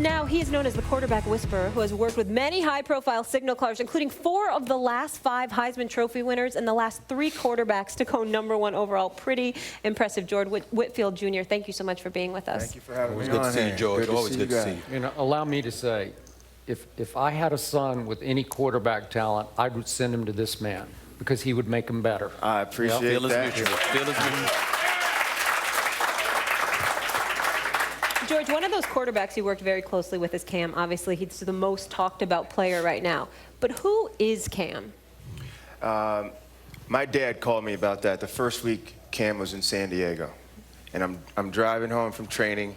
now, he is known as the quarterback whisperer, who has worked with many high-profile signal callers, including 4 of the last 5 Heisman Trophy winners and the last 3 quarterbacks to go #1 overall. Pretty impressive. George Whitfield Jr., thank you so much for being with us. Thank you for having me Always good on to see you, here. George. Always good to see you. You know, allow me to say, if I had a son with any quarterback talent, I would send him to this man because he would make him better. I appreciate that. Feel is mutual. George, one of those quarterbacks you worked very closely with is Cam. Obviously, he's the most talked about player right now. But who is Cam? My dad called me about that the first week Cam was in San Diego. And I'm driving home from training,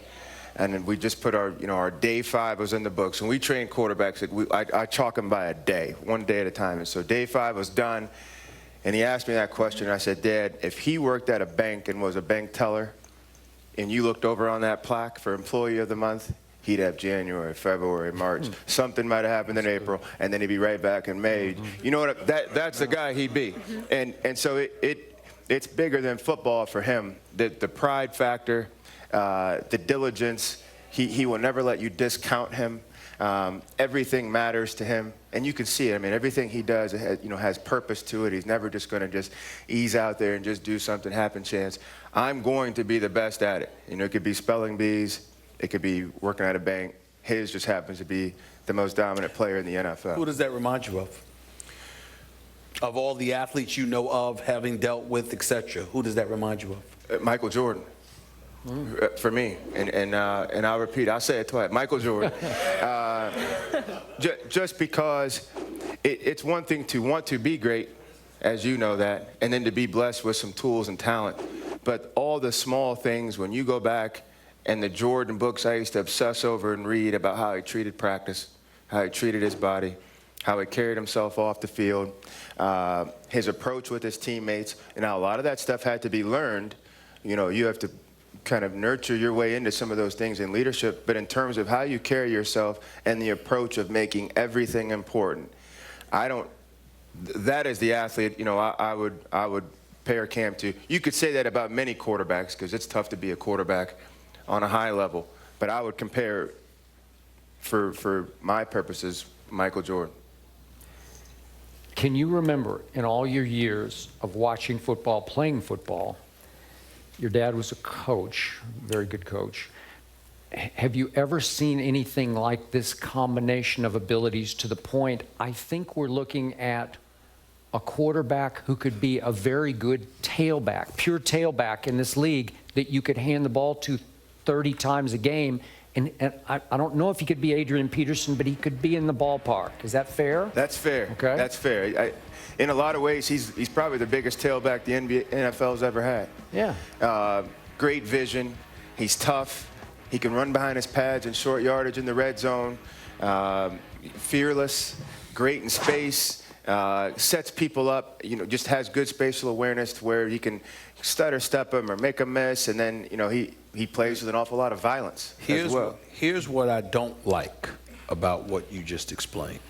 and then we just put our day 5 was in the books. And we train quarterbacks, I chalk them by a day, one day at a time. And so day 5 was done, and he asked me that question, and I said, Dad, if he worked at a bank and was a bank teller, and you looked over on that plaque for Employee of the Month, he'd have January, February, March. Something might have happened in April, and then he'd be right back in May. You know what? That's the guy he'd be. And so it's bigger than football for him. The pride factor, the diligence. He will never let you discount him. Everything matters to him, and you can see it. I mean, everything he does has purpose to it. He's never just going to just ease out there and just do something happen chance. I'm going to be the best at it. It could be spelling bees, it could be working at a bank. His just happens to be the most dominant player in the NFL. Who does that remind you of? Of all the athletes you know of, having dealt with, etc., who does that remind you of? Michael Jordan. For me, and I'll repeat, I'll say it twice, Michael Jordan. Just because it's one thing to want to be great, as you know that, and then to be blessed with some tools and talent. But all the small things, when you go back, and the Jordan books I used to obsess over and read about how he treated practice, how he treated his body, how he carried himself off the field, his approach with his teammates. And now a lot of that stuff had to be learned. You have to kind of nurture your way into some of those things in leadership, but in terms of how you carry yourself and the approach of making everything important, that is the athlete, I would pair Cam to. You could say that about many quarterbacks because it's tough to be a quarterback on a high level, but I would compare, for my purposes, Michael Jordan. Can you remember in all your years of watching football, playing football, your dad was a coach, very good coach. Have you ever seen anything like this combination of abilities to the point, I think we're looking at a quarterback who could be a very good tailback, pure tailback in this league that you could hand the ball to 30 times a game. And I don't know if he could be Adrian Peterson, but he could be in the ballpark. Is that fair? That's fair. Okay. That's fair. In a lot of ways, he's probably the biggest tailback the NFL's ever had. Yeah. Great vision. He's tough. He can run behind his pads in short yardage in the red zone. Fearless. Great in space. Sets people up. Just has good spatial awareness to where he can stutter step him or make a miss, and then he plays with an awful lot of violence as well. Here's what I don't like about what you just explained.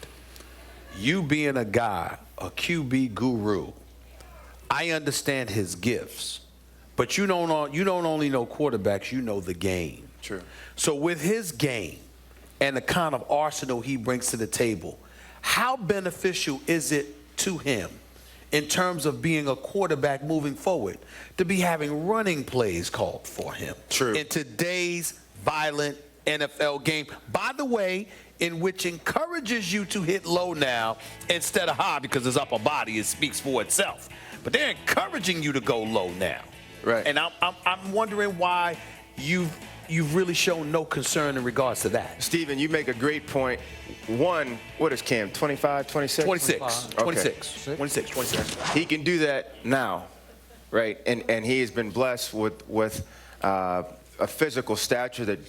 You being a guy, a QB guru, I understand his gifts, but you don't only know quarterbacks, you know the game. True. So with his game and the kind of arsenal he brings to the table, how beneficial is it to him in terms of being a quarterback moving forward to be having running plays called for him? True. In today's violent NFL game, by the way, in which encourages you to hit low now instead of high because his upper body, it speaks for itself. But they're encouraging you to go low now. Right. And I'm wondering why you've really shown no concern in regards to that. Stephen, you make a great point. One, what is Cam, 25, 26? 26. Okay. 26. He can do that now, right? And he has been blessed with a physical stature that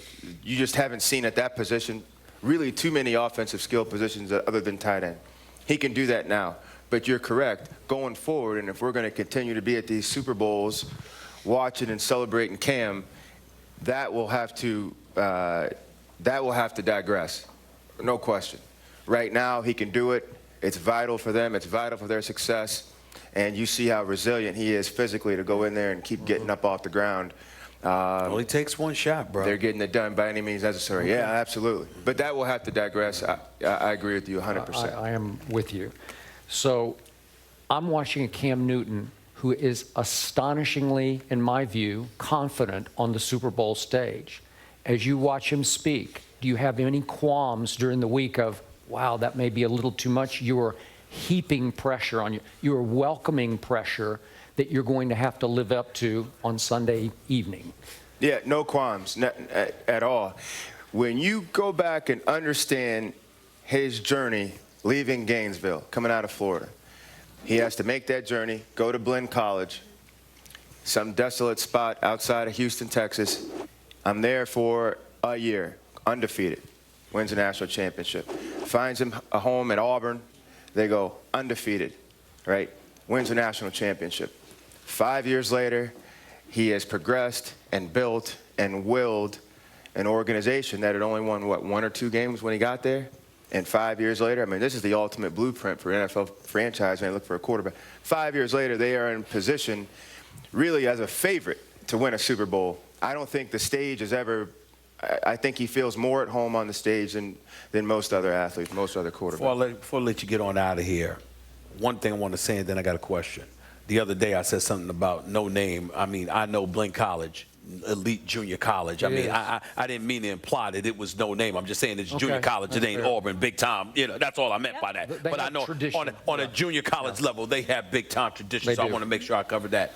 you just haven't seen at that position. Really too many offensive skill positions other than tight end. He can do that now. But you're correct. Going forward, and if we're going to continue to be at these Super Bowls, watching and celebrating Cam, that will have to digress. No question. Right now, he can do it. It's vital for them. It's vital for their success. And you see how resilient he is physically to go in there and keep getting up off the ground. Only takes one shot, bro. They're getting it done by any means necessary. Okay. Yeah, absolutely. But that will have to digress. I agree with you 100%. I am with you. So I'm watching a Cam Newton who is astonishingly, in my view, confident on the Super Bowl stage. As you watch him speak, do you have any qualms during the week of, wow, that may be a little too much? You are heaping pressure on you. You are welcoming pressure that you're going to have to live up to on Sunday evening. Yeah, no qualms at all. When you go back and understand his journey leaving Gainesville, coming out of Florida, he has to make that journey, go to Blinn College, some desolate spot outside of Houston, Texas. I'm there for a year, undefeated, wins a national championship. Finds him a home at Auburn. They go undefeated, right? Wins a national championship. 5 years later, he has progressed and built and willed an organization that had only won, what, 1 or 2 games when he got there? And 5 years later, I mean, this is the ultimate blueprint for an NFL franchise when they look for a quarterback. 5 years later, they are in position really as a favorite to win a Super Bowl. I don't think the stage is ever, I think he feels more at home on the stage than most other athletes, most other quarterbacks. Before I let you get on out of here, one thing I want to say, and then I got a question. The other day I said something about no name. I mean, I know Blinn College, elite junior college. I mean, I didn't mean to imply that it was no name. I'm just saying it's junior college. It ain't Auburn, big time. You know, that's all I meant by that. But I know on a junior college level, they have big time traditions. So I want to make sure I cover that.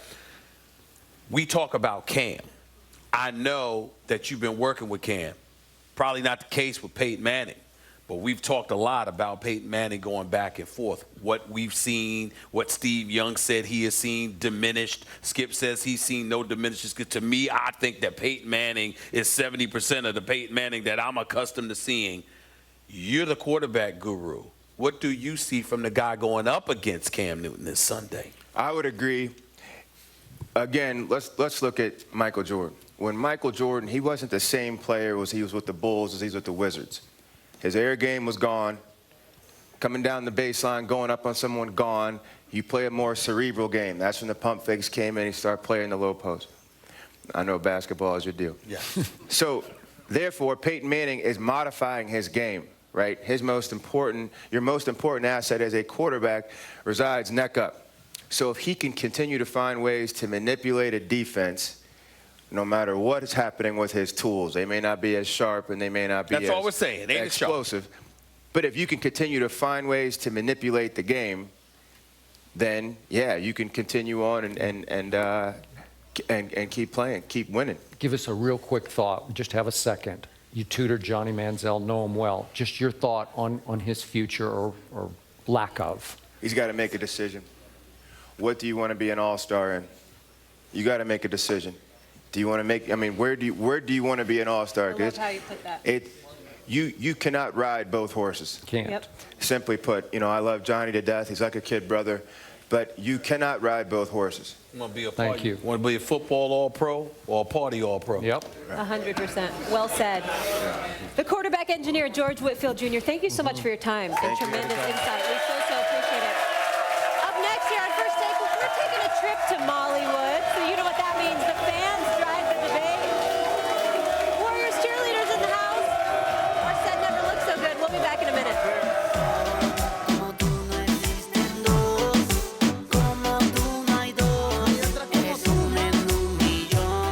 We talk about Cam. I know that you've been working with Cam. Probably not the case with Peyton Manning. But we've talked a lot about Peyton Manning going back and forth. What we've seen, what Steve Young said he has seen diminished. Skip says he's seen no diminishes. To me, I think that Peyton Manning is 70% of the Peyton Manning that I'm accustomed to seeing. You're the quarterback guru. What do you see from the guy going up against Cam Newton this Sunday? I would agree. Again, let's look at Michael Jordan. When Michael Jordan, he wasn't the same player as he was with the Bulls as he was with the Wizards. His air game was gone. Coming down the baseline, going up on someone, gone. You play a more cerebral game. That's when the pump fakes came in. He started playing the low post. I know basketball is your deal. Yeah. So, therefore, Peyton Manning is modifying his game, right? Your most important asset as a quarterback resides neck up. So if he can continue to find ways to manipulate a defense, no matter what is happening with his tools, they may not be as sharp and they may not be all we're saying. They ain't explosive. But if you can continue to find ways to manipulate the game, then yeah, you can continue on and keep playing, keep winning. Give us a real quick thought. Just have a second. You tutored Johnny Manziel, know him well. Just your thought on his future or lack of. He's got to make a decision. What do you want to be an all-star in? You got to make a decision. Do you want to make? I mean, where do you want to be an all-star? I love how you put that. You cannot ride both horses. Can't. Yep. Simply put, I love Johnny to death. He's like a kid brother, but you cannot ride both horses. Want to be a Thank you. Want to be a football all-pro or a party all-pro? Yep. 100%. Well said. The quarterback engineer, George Whitfield Jr., thank you so much for your time and tremendous insight. We so appreciate it. Up next here on First Take, we're taking a trip to Mollywood. So you know what that means. The fans